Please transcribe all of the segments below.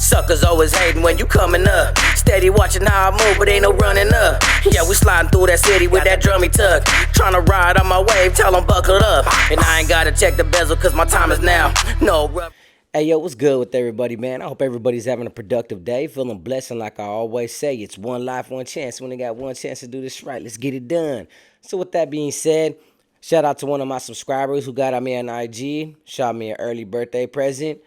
Suckers always hating when you coming up. Steady watching how I move, but ain't no running up. Yeah, we sliding through that city with that drummy tuck. Tryna ride on my wave, tell them buckle up. And I ain't gotta check the bezel, cause my time is now. No rub. Hey, yo, what's good with everybody, man? I hope everybody's having a productive day, feeling blessed, and like I always say, it's one life, one chance. We only got one chance to do this right. Let's get it done. So with that being said, shout out to one of my subscribers who got on me on IG, shot me an early birthday present.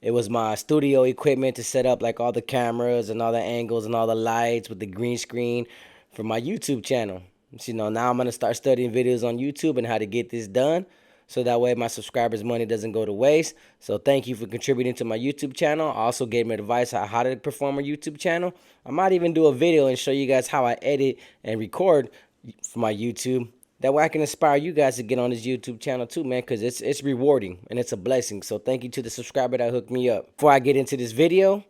It was my studio equipment to set up like all the cameras and all the angles and all the lights with the green screen for my YouTube channel. So, now I'm going to start studying videos on YouTube and how to get this done. So that way my subscribers' money doesn't go to waste. So thank you for contributing to my YouTube channel. I also gave me advice on how to perform a YouTube channel. I might even do a video and show you guys how I edit and record for my YouTube. That way I can inspire you guys to get on this YouTube channel too, man, because it's rewarding and it's a blessing. So thank you to the subscriber that hooked me up. Before I get into this video,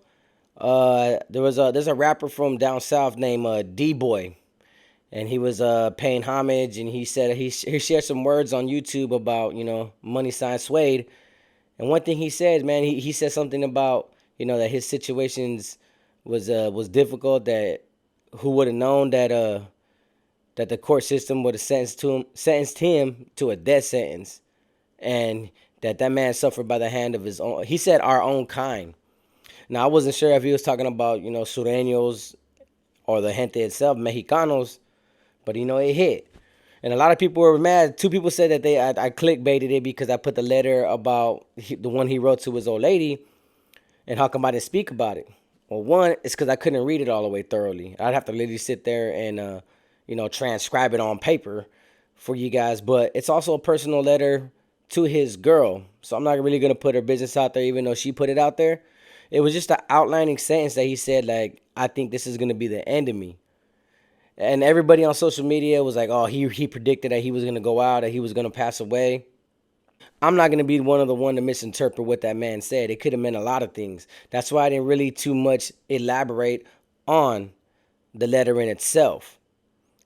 there's a rapper from down south named D-Boy. And he was paying homage, and he said he shared some words on YouTube about, Money Sign Suede. And one thing he said, man, he said something about, that his situations was difficult, that who would have known that that the court system would have sentenced him to a death sentence, and that man suffered by the hand of his own. He said our own kind. Now, I wasn't sure if he was talking about, Sureños or the gente itself, Mexicanos, but, it hit. And a lot of people were mad. Two people said that I clickbaited it because I put the letter about the one he wrote to his old lady, and how come I didn't speak about it? Well, one, it's because I couldn't read it all the way thoroughly. I'd have to literally sit there and, transcribe it on paper for you guys. But it's also a personal letter to his girl. So I'm not really going to put her business out there, even though she put it out there. It was just an outlining sentence that he said, like, I think this is going to be the end of me. And everybody on social media was like, oh, he predicted that he was going to go out, that he was going to pass away. I'm not going to be one to misinterpret what that man said. It could have meant a lot of things. That's why I didn't really too much elaborate on the letter in itself.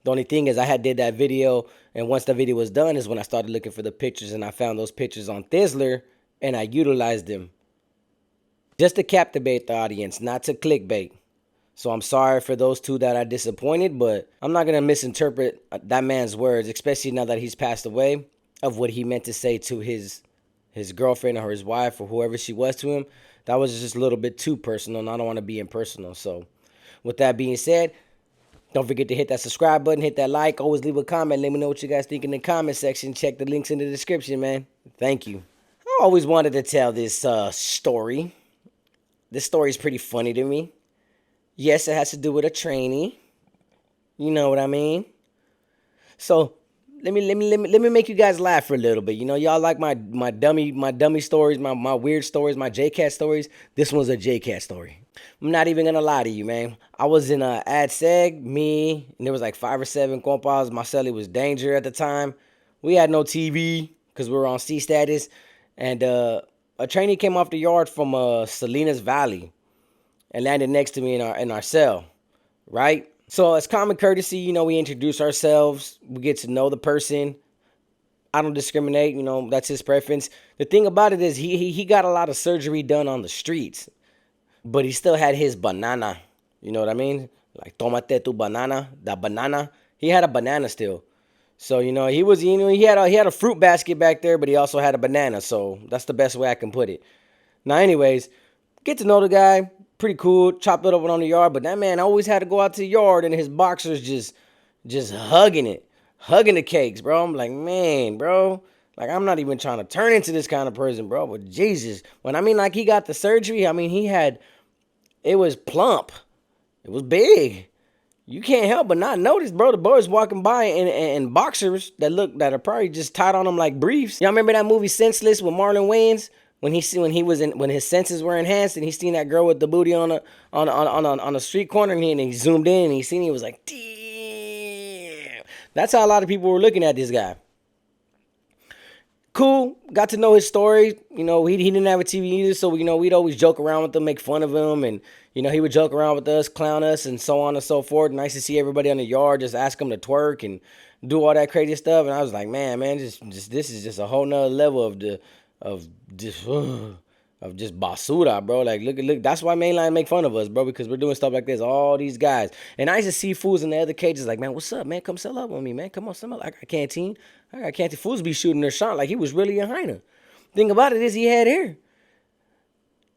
The only thing is I did that video, and once the video was done is when I started looking for the pictures, and I found those pictures on Thizzler, and I utilized them just to captivate the audience, not to clickbait. So I'm sorry for those two that are disappointed, but I'm not going to misinterpret that man's words, especially now that he's passed away, of what he meant to say to his girlfriend or his wife or whoever she was to him. That was just a little bit too personal, and I don't want to be impersonal. So with that being said, don't forget to hit that subscribe button, hit that like, always leave a comment. Let me know what you guys think in the comment section. Check the links in the description, man. Thank you. I always wanted to tell this story. This story is pretty funny to me. Yes, it has to do with a trainee. You know what I mean? So let me make you guys laugh for a little bit. Y'all like my dummy stories, my weird stories, my JCat stories. This one's a JCat story. I'm not even gonna lie to you, man. I was in a ad seg, me, and there was like 5 or 7 compas. Marcelli was danger at the time. We had no TV because we were on C status, and a trainee came off the yard from Salinas Valley and landed next to me in our cell, right? So as common courtesy, we introduce ourselves. We get to know the person. I don't discriminate, that's his preference. The thing about it is he got a lot of surgery done on the streets, but he still had his banana. You know what I mean? Like, tomate tu banana, that banana. He had a banana still. So, he was, he had a fruit basket back there, but he also had a banana. So that's the best way I can put it. Now, anyways, get to know the guy. Pretty cool, chopped it up on the yard, but that man always had to go out to the yard and his boxers just hugging the cakes, bro. I'm like, man, bro, like, I'm not even trying to turn into this kind of person, bro, but Jesus, when I mean, like, he got the surgery, I mean, it was plump, it was big. You can't help but not notice, bro. The boys walking by in boxers that are probably just tied on them like briefs. Y'all remember that movie Senseless with Marlon Wayans? When his senses were enhanced and he seen that girl with the booty on a street corner, and he zoomed in and he was like, damn. That's how a lot of people were looking at this guy. Cool, got to know his story. He didn't have a TV either, so we'd always joke around with him, make fun of him, and he would joke around with us, clown us, and so on and so forth. Nice to see everybody on the yard, just ask him to twerk and do all that crazy stuff. And I was like, man, this is just a whole nother level of of just basura, bro. Like, look. That's why Mainline make fun of us, bro, because we're doing stuff like this. All these guys, and I used to see fools in the other cages, like, man, what's up, man? Come sell up on me, man. Come on, sell up. I got canteen. I got canteen. Fools be shooting their shot like he was really a hyena. Thing about it is he had hair.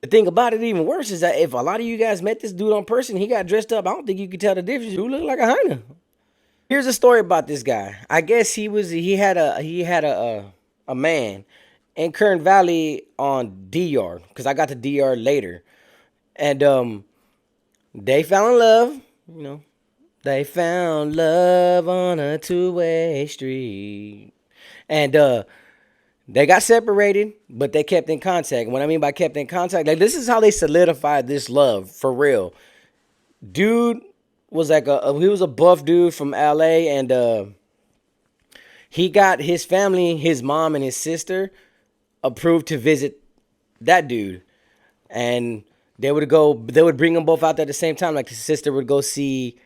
The thing about it, even worse, is that if a lot of you guys met this dude on person, he got dressed up. I don't think you could tell the difference. Dude looked like a hyena. Here's a story about this guy. I guess he had a man in Kern Valley on DR, because I got to DR later, and they fell in love. You know, they found love on a two-way street, and they got separated, but they kept in contact. And what I mean by kept in contact, like, this is how they solidified this love for real. Dude was like he was a buff dude from LA, and he got his family, his mom and his sister, approved to visit that dude, and they would bring them both out there at the same time. Like, the sister would go see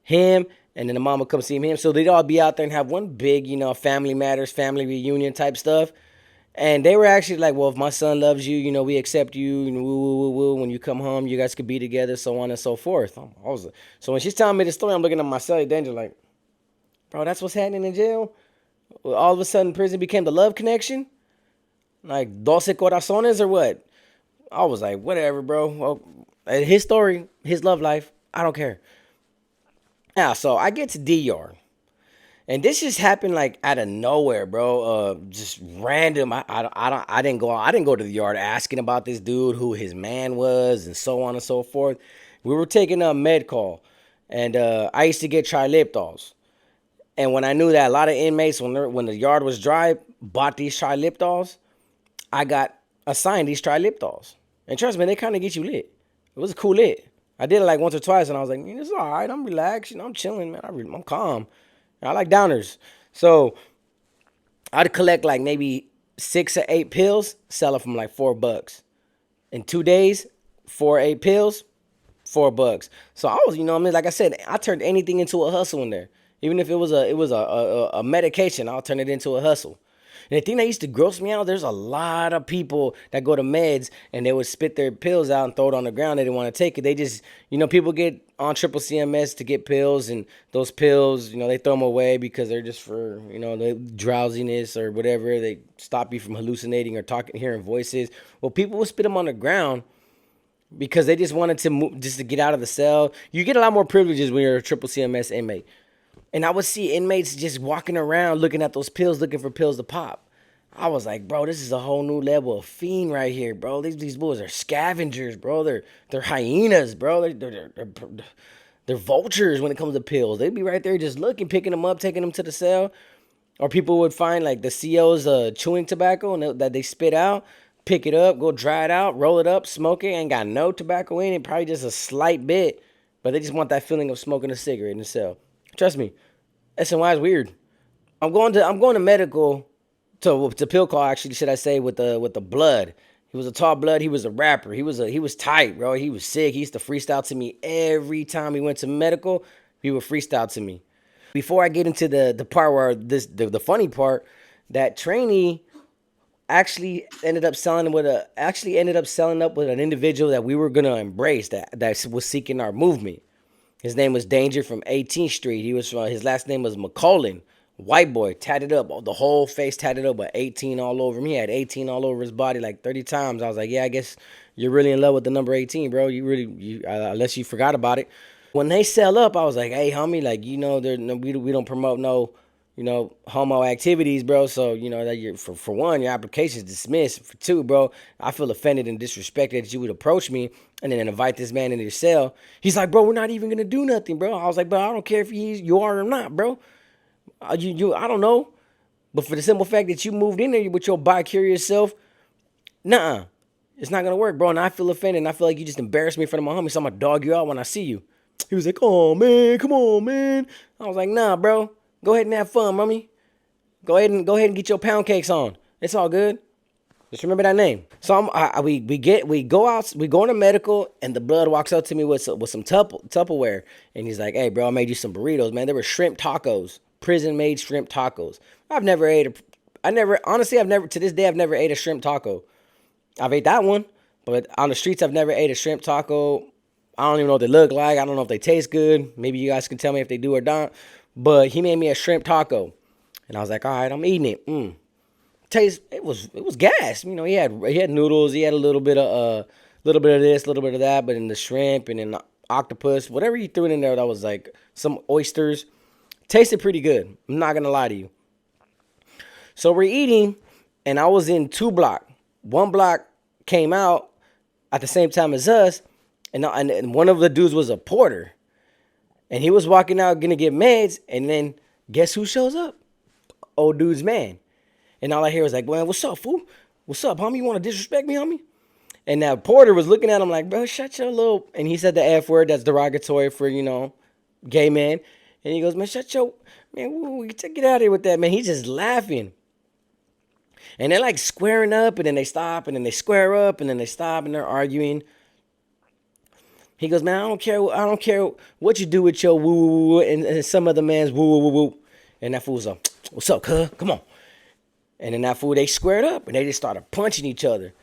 him, and then the mom would come see him. So they'd all be out there and have one big, family matters, family reunion type stuff. And they were actually like, well, if my son loves you, we accept you, woo, woo, woo, woo. When you come home, you guys could be together, so on and so forth. So when she's telling me the story, I'm looking at my celly danger like, bro, that's what's happening in jail? All of a sudden, prison became the love connection? Like, 12 corazones or what? I was like, whatever, bro. Well, his story, his love life, I don't care. Now, so I get to DR. And this just happened like out of nowhere, bro. Just random. I didn't go to the yard asking about this dude, who his man was, and so on and so forth. We were taking a med call, and I used to get triliptols. And when I knew that a lot of inmates, when the yard was dry, bought these triliptols, I got assigned these triliptols. And trust me, they kind of get you lit. It was a cool lit. I did it like once or twice, and I was like, it's all right. I'm relaxed. I'm chilling, man. I'm calm. I like downers. So I'd collect like maybe 6 or 8 pills, sell it from like $4. In 2 days, 4 or 8 pills, $4. So I was, like I said, I turned anything into a hustle in there. Even if it was a medication, I'll turn it into a hustle. And the thing that used to gross me out, there's a lot of people that go to meds and they would spit their pills out and throw it on the ground. They didn't want to take it. They just, people get on triple CMS to get pills, and those pills, they throw them away because they're just for, the drowsiness or whatever. They stop you from hallucinating or hearing voices. Well, people would spit them on the ground because they just wanted to move, just to get out of the cell. You get a lot more privileges when you're a triple CMS inmate. And I would see inmates just walking around looking at those pills, looking for pills to pop. I was like, bro, this is a whole new level of fiend right here, bro. These boys are scavengers, bro. They're hyenas, bro. They're vultures when it comes to pills. They'd be right there just looking, picking them up, taking them to the cell. Or people would find like the CO's chewing tobacco that they spit out, pick it up, go dry it out, roll it up, smoke it. Ain't got no tobacco in it, probably just a slight bit. But they just want that feeling of smoking a cigarette in the cell. Trust me, SNY is weird. I'm going to medical to pill call, actually, should I say, with the blood. He was a tall blood. He was a rapper. He was tight, bro. He was sick. He used to freestyle to me every time he went to medical. He would freestyle to me. Before I get into the part where the funny part, that trainee actually ended up selling up with an individual that we were gonna embrace, that was seeking our movement. His name was Danger from 18th Street. His last name was McCollin. White boy, tatted up, the whole face tatted up, but 18 all over him. He had 18 all over his body like 30 times. I was like, yeah, I guess you're really in love with the number 18, bro. Unless you forgot about it. When they sell up, I was like, hey, homie, like, we don't promote no, homo activities, bro. So, that for one, your application is dismissed. For two, bro, I feel offended and disrespected that you would approach me and then invite this man into your cell. He's like, bro, we're not even gonna do nothing, bro. I was like, bro, I don't care if you are or not, bro. I don't know. But for the simple fact that you moved in there with your bi-curious self, nuh-uh. It's not gonna work, bro. And I feel offended, and I feel like you just embarrassed me in front of my homies, so I'm gonna dog you out when I see you. He was like, oh, man, come on, man. I was like, nah, bro. Go ahead and have fun, mommy. Go ahead and get your pound cakes on. It's all good. Just remember that name. So we go into medical, and the blood walks up to me with some Tupperware, and he's like, hey, bro, I made you some burritos, man. They were shrimp tacos, prison-made shrimp tacos. I've never to this day, I've never ate a shrimp taco. I've ate that one, but on the streets, I've never ate a shrimp taco. I don't even know what they look like. I don't know if they taste good. Maybe you guys can tell me if they do or not. But he made me a shrimp taco, and I was like, all right, I'm eating it. Taste it was gas. You know, he had noodles. He had a little bit of this, a little bit of that. But in the shrimp and in the octopus, whatever he threw in there, that was like some oysters. Tasted pretty good. I'm not gonna lie to you. So we're eating, and I was in 2 block. 1 block came out at the same time as us, and one of the dudes was a porter, and he was walking out gonna get meds, and then guess who shows up? Old dude's man. And all I hear was like, "Well, what's up, fool? What's up, homie? You want to disrespect me, homie?" And that porter was looking at him like, "Bro, shut your little," and he said the F word that's derogatory for, gay men. And he goes, "Man, shut your, man, get out of here with that, man." He's just laughing. And they're like squaring up, and then they stop, and then they square up, and then they stop, and they're arguing. He goes, "Man, I don't care what you do with your woo woo woo," and some other man's woo woo woo woo. And that fool's like, "What's up, cuz? Come on." And then that fool, they squared up, and they just started punching each other.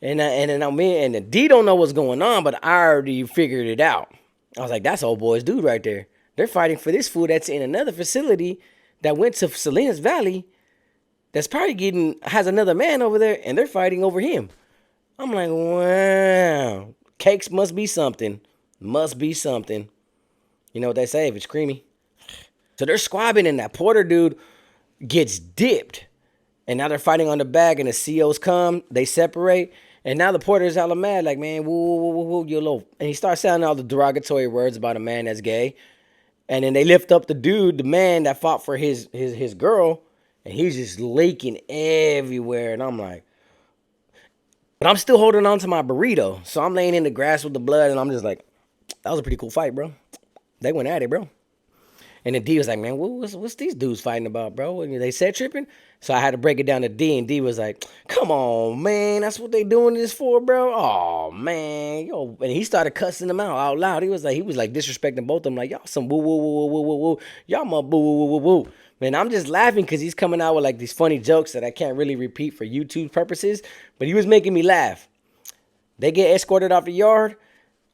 And then me and the D don't know what's going on, but I already figured it out. I was like, "That's old boy's dude right there. They're fighting for this fool that's in another facility that went to Salinas Valley. That's probably has another man over there, and they're fighting over him." I'm like, wow, cakes must be something. Must be something. You know what they say, if it's creamy. So they're squabbing, and that porter dude gets dipped. And now they're fighting on the bag, and the COs come, they separate. And now the porter's hella mad, like, "Man, woo, woo, woo, woo, you little." And he starts sounding all the derogatory words about a man that's gay. And then they lift up the dude, the man that fought for his girl, and he's just leaking everywhere. And I'm like, but I'm still holding on to my burrito. So I'm laying in the grass with the blood, and I'm just like, that was a pretty cool fight, bro. They went at it, bro. And then D was like, "Man, what's these dudes fighting about, bro? And they said tripping." So I had to break it down to D, and D was like, "Come on, man, that's what they doing this for, bro. Oh man, yo." And he started cussing them out loud. He was like disrespecting both of them, like, "Y'all some woo woo woo woo woo woo. Y'all my boo woo woo woo woo." Man, I'm just laughing because he's coming out with like these funny jokes that I can't really repeat for YouTube purposes, but he was making me laugh. They get escorted off the yard.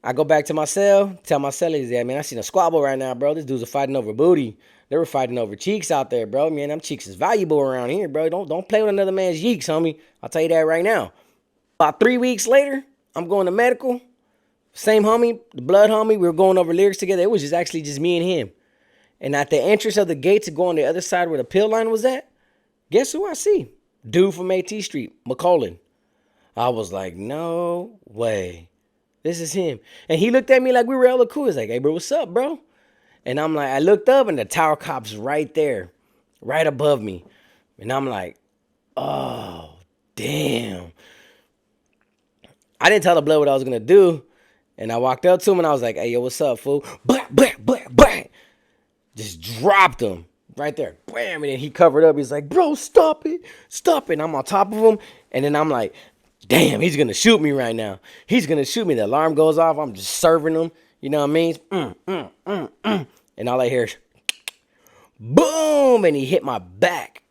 I go back to my cell, tell my cellies, "Yeah, man, I seen a squabble right now, bro. These dudes are fighting over booty. They were fighting over cheeks out there, bro. Man, them cheeks is valuable around here, bro. Don't play with another man's yeeks, homie. I'll tell you that right now." About 3 weeks later, I'm going to medical. Same homie, the blood homie. We were going over lyrics together. It was just me and him. And at the entrance of the gate to go on the other side where the pill line was at, guess who I see? Dude from AT Street, McCollin. I was like, no way. This is him. And he looked at me like we were hella cool. He's like, "Hey, bro, what's up, bro?" And I'm like, I looked up, and the tower cop's right there, right above me. And I'm like, oh, damn. I didn't tell the blood what I was going to do. And I walked up to him, and I was like, "Hey, yo, what's up, fool?" Blah, blah, blah, blah. Just dropped him right there. Bam. And then he covered up. He's like, "Bro, stop it. Stop it." And I'm on top of him. And then I'm like, damn, he's going to shoot me right now. He's going to shoot me. The alarm goes off. I'm just serving him. You know what I mean? And all I hear is boom. And he hit my back.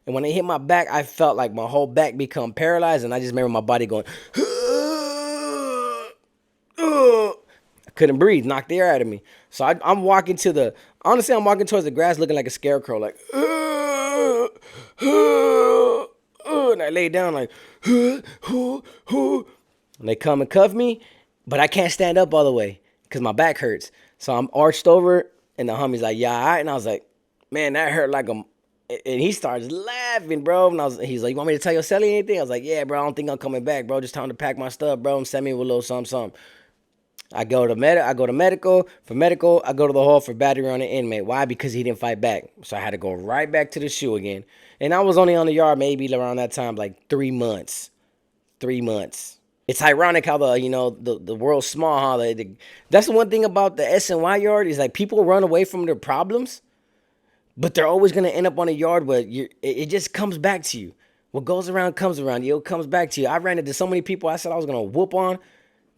And when he hit my back, I felt like my whole back become paralyzed. And I just remember my body going, I couldn't breathe, knocked the air out of me. So I'm walking I'm walking towards the grass looking like a scarecrow, like, and I lay down like, and they come and cuff me, but I can't stand up all the way because my back hurts. So I'm arched over, and the homie's like, "Yeah, all right." And I was like, "Man, that hurt like a," and he starts laughing, bro. And he's like, "You want me to tell your celly anything?" I was like, "Yeah, bro, I don't think I'm coming back, bro. Just time to pack my stuff, bro, and send me with a little something. I go to medical. For medical, I go to the hall for battery on the inmate. Why? Because he didn't fight back. So I had to go right back to the shoe again. And I was only on the yard maybe around that time, like 3 months. 3 months. It's ironic how the world's small. How that's the one thing about the SNY yard is like people run away from their problems, but they're always gonna end up on a yard where it just comes back to you. What goes around comes around. It comes back to you. I ran into so many people I said I was gonna whoop on.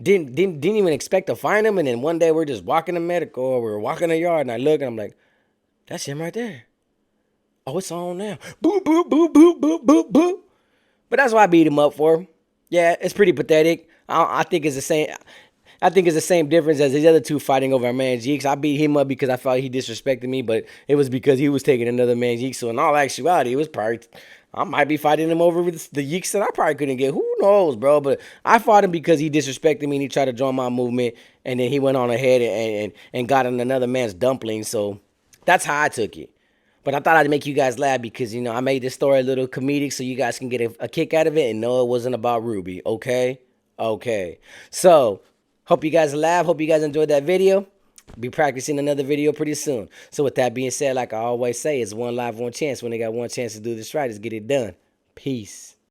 Didn't even expect to find him, and then one day we're just walking to medical, or we're walking the yard, and I look and I'm like, "That's him right there. Oh, it's on now. Boop boop boop boop boop boop boop." But that's what I beat him up for. Yeah, it's pretty pathetic. I think it's the same. I think it's the same difference as the other two fighting over a man's yeeks. I beat him up because I felt he disrespected me, but it was because he was taking another man's yeeks. So in all actuality, it was probably I might be fighting him over the yeeks that I probably couldn't get. Who knows, bro? But I fought him because he disrespected me and he tried to join my movement, and then he went on ahead and got in another man's dumpling. So that's how I took it. But I thought I'd make you guys laugh because, I made this story a little comedic so you guys can get a kick out of it and know it wasn't about Ruby, okay? Okay. So, hope you guys laugh. Hope you guys enjoyed that video. Be practicing another video pretty soon. So, with that being said, like I always say, it's one life, one chance. When they got one chance to do this right, let's get it done. Peace.